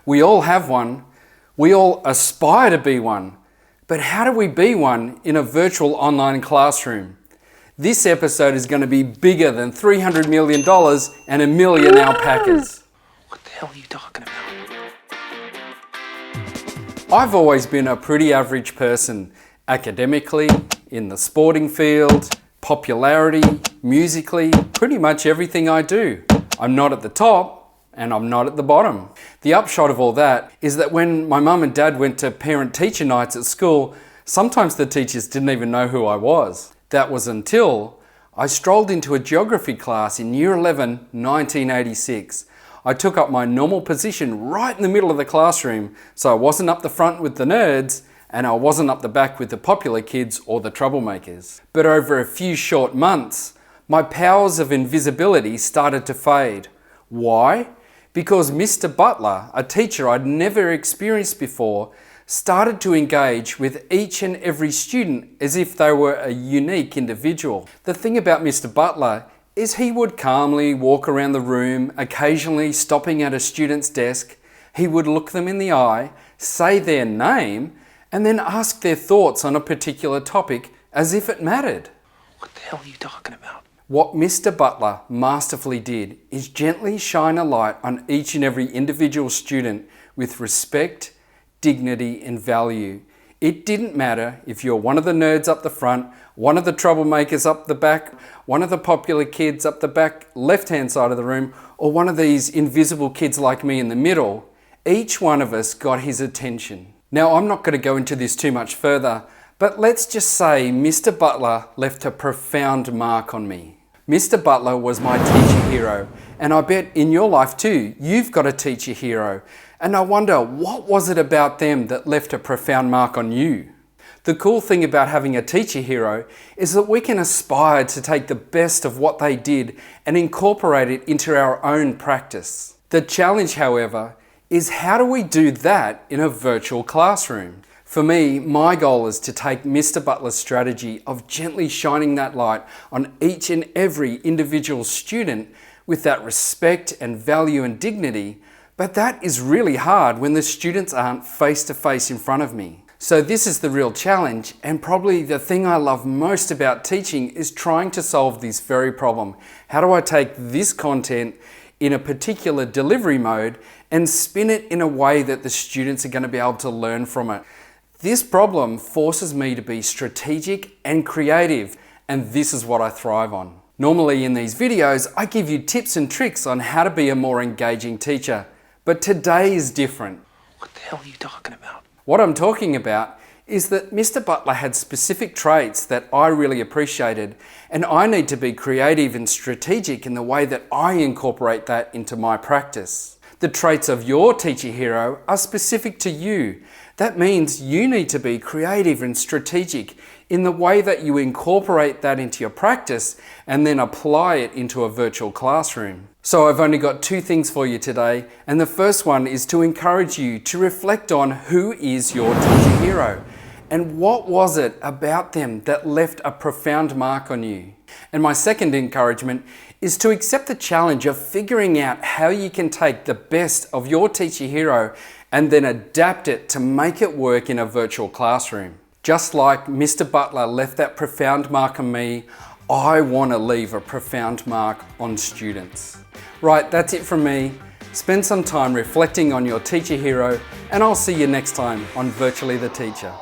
We all have one. We all aspire to be one. But how do we be one in a virtual online classroom? This episode is going to be bigger than $300 million and a million alpacas. What the hell are you talking about? I've always been a pretty average person, academically, in the sporting field, popularity, musically, pretty much everything I do. I'm not at the top and I'm not at the bottom. The upshot of all that is that when my mum and dad went to parent-teacher nights at school, sometimes the teachers didn't even know who I was. That was until I strolled into a geography class in Year 11, 1986. I took up my normal position right in the middle of the classroom, so I wasn't up the front with the nerds and I wasn't up the back with the popular kids or the troublemakers. But over a few short months, my powers of invisibility started to fade. Why? Because Mr. Butler, a teacher I'd never experienced before, started to engage with each and every student as if they were a unique individual. The thing about Mr. Butler is he would calmly walk around the room, occasionally stopping at a student's desk. He would look them in the eye, say their name, and then ask their thoughts on a particular topic as if it mattered. What the hell are you talking about? What Mr. Butler masterfully did is gently shine a light on each and every individual student with respect, dignity and value. It didn't matter if you're one of the nerds up the front, one of the troublemakers up the back, one of the popular kids up the back left-hand side of the room, or one of these invisible kids like me in the middle. Each one of us got his attention. Now, I'm not going to go into this too much further, but let's just say Mr. Butler left a profound mark on me. Mr. Butler was my teacher hero, and I bet in your life too, you've got a teacher hero. And I wonder, what was it about them that left a profound mark on you? The cool thing about having a teacher hero is that we can aspire to take the best of what they did and incorporate it into our own practice. The challenge, however, is how do we do that in a virtual classroom? For me, my goal is to take Mr. Butler's strategy of gently shining that light on each and every individual student with that respect and value and dignity, but that is really hard when the students aren't face to face in front of me. So this is the real challenge, and probably the thing I love most about teaching is trying to solve this very problem. How do I take this content in a particular delivery mode and spin it in a way that the students are going to be able to learn from it? This problem forces me to be strategic and creative, and this is what I thrive on. Normally in these videos, I give you tips and tricks on how to be a more engaging teacher, but today is different. What the hell are you talking about? What I'm talking about is that Mr. Butler had specific traits that I really appreciated, and I need to be creative and strategic in the way that I incorporate that into my practice. The traits of your teacher hero are specific to you. That means you need to be creative and strategic in the way that you incorporate that into your practice and then apply it into a virtual classroom. So I've only got two things for you today, and the first one is to encourage you to reflect on who is your teacher hero and what was it about them that left a profound mark on you. And my second encouragement is to accept the challenge of figuring out how you can take the best of your teacher hero and then adapt it to make it work in a virtual classroom. Just like Mr. Butler left that profound mark on me, I want to leave a profound mark on students. Right, that's it from me. Spend some time reflecting on your teacher hero, and I'll see you next time on Virtually the Teacher.